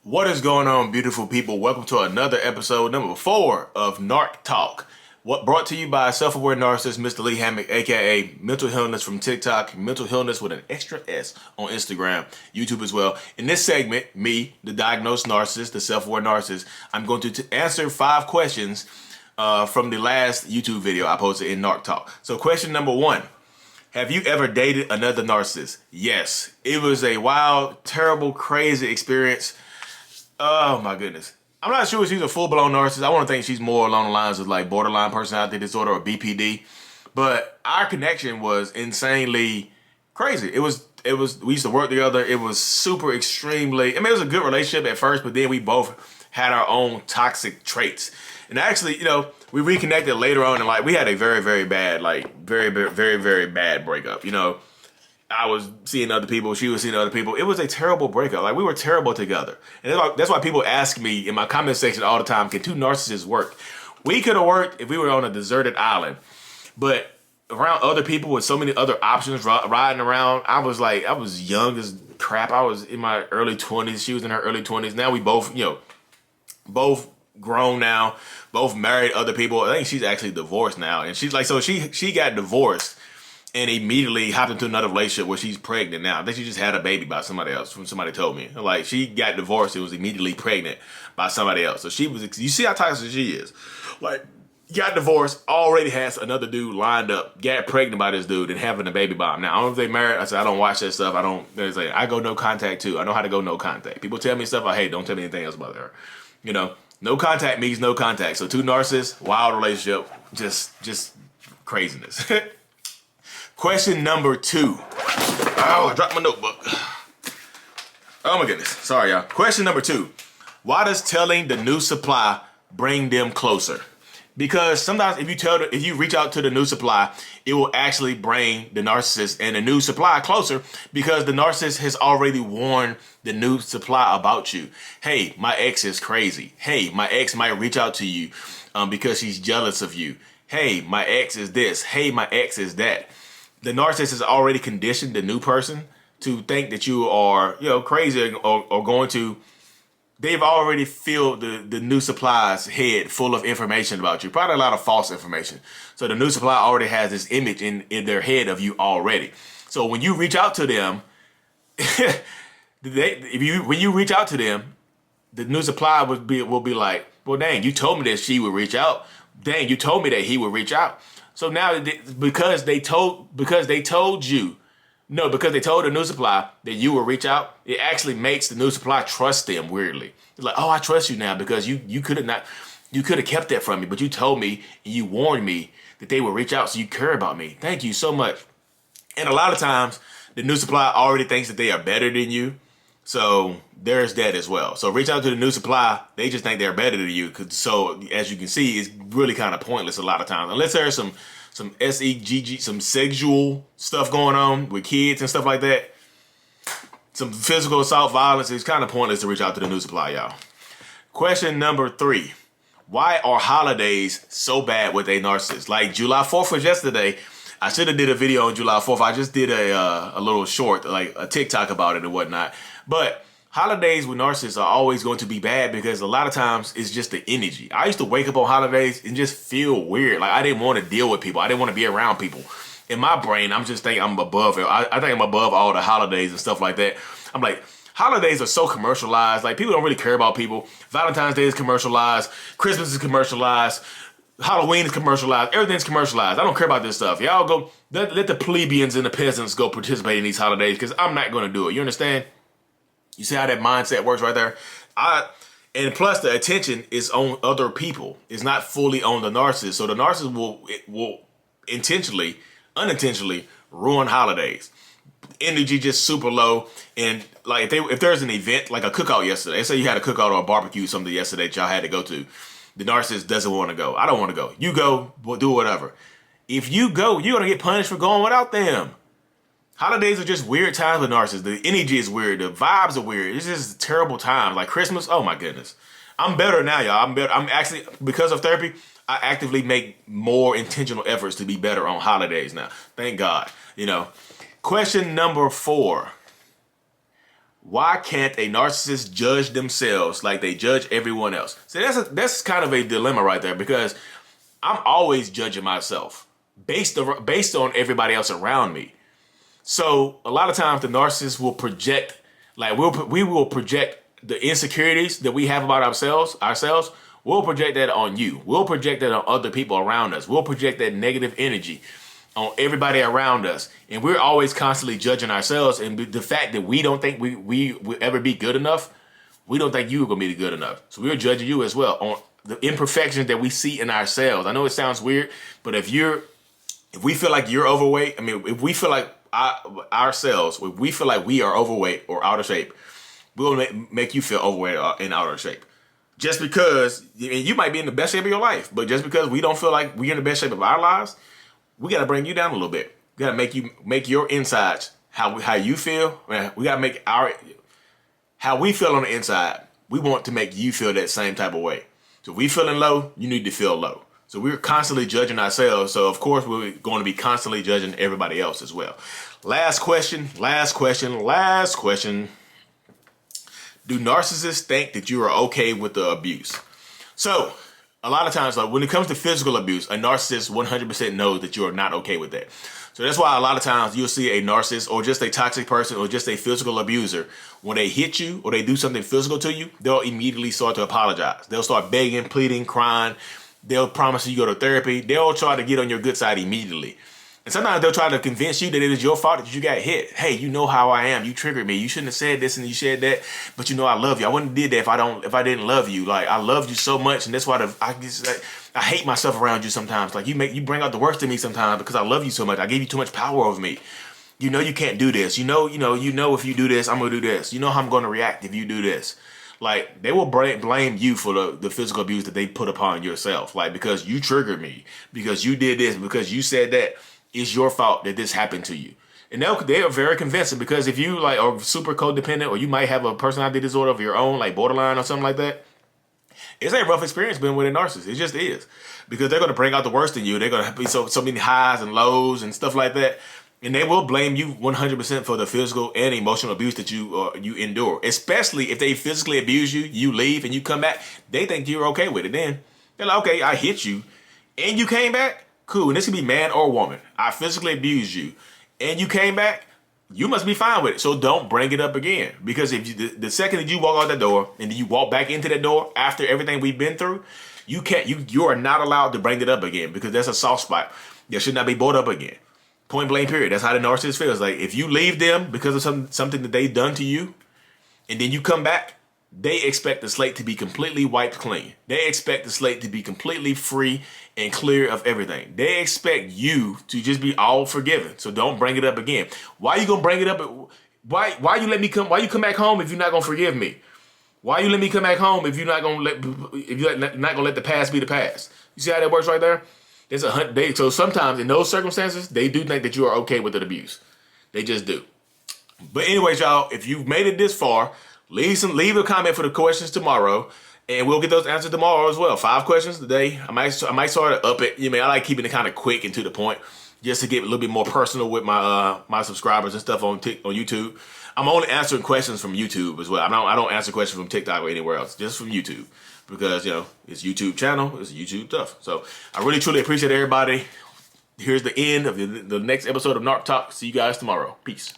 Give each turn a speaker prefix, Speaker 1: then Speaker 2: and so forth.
Speaker 1: What is going on, beautiful people? Welcome to another episode, number 4 of Narc Talk. What brought to you by self-aware narcissist, Mr. Lee Hammock, aka Mental Illness from TikTok, Mental Illness with an extra S on Instagram, YouTube as well. In this segment, me, the diagnosed narcissist, the self-aware narcissist, I'm going to answer 5 questions from the last YouTube video I posted in Narc Talk. So question number 1. Have you ever dated another narcissist? Yes. It was a wild, terrible, crazy experience. Oh my goodness. I'm not sure if she's a full-blown narcissist. I want to think she's more along the lines of like borderline personality disorder or BPD. But our connection was insanely crazy. We used to work together. It was super extremely, it was a good relationship at first, but then we both had our own toxic traits. And actually, we reconnected later on and like we had a very, very bad, very bad breakup. I was seeing other people, she was seeing other people. It was a terrible breakup. Like, we were terrible together. And that's why people ask me in my comment section all the time, can 2 narcissists work? We could have worked if we were on a deserted island. But around other people with so many other options riding around, I was young as crap. I was in my early 20s. She was in her early 20s. Now we both, both grown now, both married other people. I think she's actually divorced now. And she's like, so she got divorced and immediately hopped into another relationship where she's pregnant now. I think she just had a baby by somebody else, from somebody told me. Like, she got divorced and was immediately pregnant by somebody else. So you see how toxic she is. Like, got divorced, already has another dude lined up, got pregnant by this dude and having a baby by him. Now, I don't know if they married. I said, I don't watch that stuff. I go no contact too. I know how to go no contact. People tell me stuff I hate. Don't tell me anything else about her. No contact means no contact. So 2 narcissists, wild relationship, just craziness. Question number 2. Oh, I dropped my notebook. Oh my goodness. Sorry, y'all. Question number 2. Why does telling the new supply bring them closer? Because sometimes if you reach out to the new supply, it will actually bring the narcissist and the new supply closer because the narcissist has already warned the new supply about you. Hey, my ex is crazy. Hey, my ex might reach out to you because she's jealous of you. Hey, my ex is this. Hey, my ex is that. The narcissist has already conditioned the new person to think that you are, crazy or going to. They've already filled the new supply's head full of information about you. Probably a lot of false information. So the new supply already has this image in their head of you already. So when you reach out to them, when you reach out to them, the new supply will be like, well, dang, you told me that she would reach out. Dang, you told me that he would reach out. So now, because they told the new supply that you will reach out, it actually makes the new supply trust them weirdly. It's like, oh, I trust you now because you could have kept that from me, but you told me and you warned me that they would reach out, so you care about me. Thank you so much. And a lot of times, the new supply already thinks that they are better than you. So there's that as well. So reach out to the new supply. They just think they're better than you. So as you can see, it's really kind of pointless a lot of times. Unless there's some SEGG, some sexual stuff going on with kids and stuff like that. Some physical assault violence. It's kind of pointless to reach out to the new supply, y'all. Question number 3. Why are holidays so bad with a narcissist? Like July 4th was yesterday. I should have did a video on July 4th. I just did a little short, like a TikTok about it and whatnot. But holidays with narcissists are always going to be bad because a lot of times it's just the energy. I used to wake up on holidays and just feel weird. Like, I didn't want to deal with people. I didn't want to be around people. In my brain, I'm just thinking I'm above it. I think I'm above all the holidays and stuff like that. I'm like, holidays are so commercialized. Like, people don't really care about people. Valentine's Day is commercialized. Christmas is commercialized. Halloween is commercialized. Everything's commercialized. I don't care about this stuff. Y'all go, let the plebeians and the peasants go participate in these holidays because I'm not going to do it. You understand? You see how that mindset works right there? And plus the attention is on other people. It's not fully on the narcissist. So the narcissist will unintentionally ruin holidays. Energy just super low. And like if there's an event, like a cookout yesterday, let's say you had a cookout or a barbecue something yesterday that y'all had to go to. The narcissist doesn't want to go. I don't want to go. You go, we'll do whatever. If you go, you're going to get punished for going without them. Holidays are just weird times with narcissists. The energy is weird. The vibes are weird. It's just terrible times. Like Christmas, oh my goodness. I'm better now, y'all. I'm better. I'm actually, because of therapy, I actively make more intentional efforts to be better on holidays now. Thank God. Question number 4. Why can't a narcissist judge themselves like they judge everyone else? So that's kind of a dilemma right there, because I'm always judging myself based on everybody else around me. So a lot of times the narcissist will project, like we will project the insecurities that we have about ourselves. We'll project that on you. We'll project that on other people around us. We'll project that negative energy on everybody around us. And we're always constantly judging ourselves. And the fact that we don't think we will ever be good enough, we don't think you're going to be good enough. So we're judging you as well on the imperfections that we see in ourselves. I know it sounds weird, but if we feel like you're overweight, if we feel like if we feel like we are overweight or out of shape, we'll make you feel overweight and out of shape. Just because, and you might be in the best shape of your life, but just because we don't feel like we're in the best shape of our lives, we got to bring you down a little bit. We got to make your insides how you feel. We got to make how we feel on the inside. We want to make you feel that same type of way. So if we feeling low, you need to feel low. So we're constantly judging ourselves. So of course we're going to be constantly judging everybody else as well. Last question. Do narcissists think that you are okay with the abuse? So a lot of times, like when it comes to physical abuse, a narcissist 100% knows that you are not okay with that. So that's why a lot of times you'll see a narcissist or just a toxic person or just a physical abuser, when they hit you or they do something physical to you, they'll immediately start to apologize. They'll start begging, pleading, crying. They'll promise you go to therapy. They'll try to get on your good side immediately. And sometimes they'll try to convince you that it is your fault that you got hit. Hey, you know how I am. You triggered me. You shouldn't have said this and you said that. But you know I love you. I wouldn't have did that if I didn't love you. Like, I loved you so much, and that's why I hate myself around you sometimes. Like, you bring out the worst in me sometimes because I love you so much. I gave you too much power over me. You know you can't do this. You know if you do this, I'm gonna do this. You know how I'm gonna react if you do this. Like, they will blame you for the physical abuse that they put upon yourself. Like, because you triggered me, because you did this, because you said that. It's your fault that this happened to you. And they are very convincing, because if you like are super codependent, or you might have a personality disorder of your own, like borderline or something like that, it's a rough experience being with a narcissist. It just is. Because they're going to bring out the worst in you. They're going to be so many highs and lows and stuff like that. And they will blame you 100% for the physical and emotional abuse that you endure. Especially if they physically abuse you, you leave and you come back, they think you're okay with it. Then they're like, okay, I hit you and you came back. Cool. And this can be man or woman. I physically abused you and you came back. You must be fine with it. So don't bring it up again. Because if the second that you walk out that door and then you walk back into that door after everything we've been through, you are not allowed to bring it up again, because that's a soft spot that should not be brought up again. Point blank period. That's how the narcissist feels. Like, if you leave them because of something that they've done to you, and then you come back, they expect the slate to be completely wiped clean. They expect the slate to be completely free and clear of everything. They expect you to just be all forgiven. So don't bring it up again. Why are you gonna bring it up? Why you let me come? Why you come back home if you're not gonna forgive me? Why you let me come back home if you're not gonna let the past be the past? You see how that works right there? So sometimes in those circumstances, they do think that you are okay with the abuse. They just do. But anyways, y'all, if you've made it this far, leave a comment for the questions tomorrow, and we'll get those answered tomorrow as well. 5 questions today. I might sort of up it. I like keeping it kind of quick and to the point, just to get a little bit more personal with my subscribers and stuff on YouTube. I'm only answering questions from YouTube as well. I don't answer questions from TikTok or anywhere else, just from YouTube. Because, it's YouTube channel, it's YouTube stuff. So I really, truly appreciate everybody. Here's the end of the next episode of Narc Talk. See you guys tomorrow. Peace.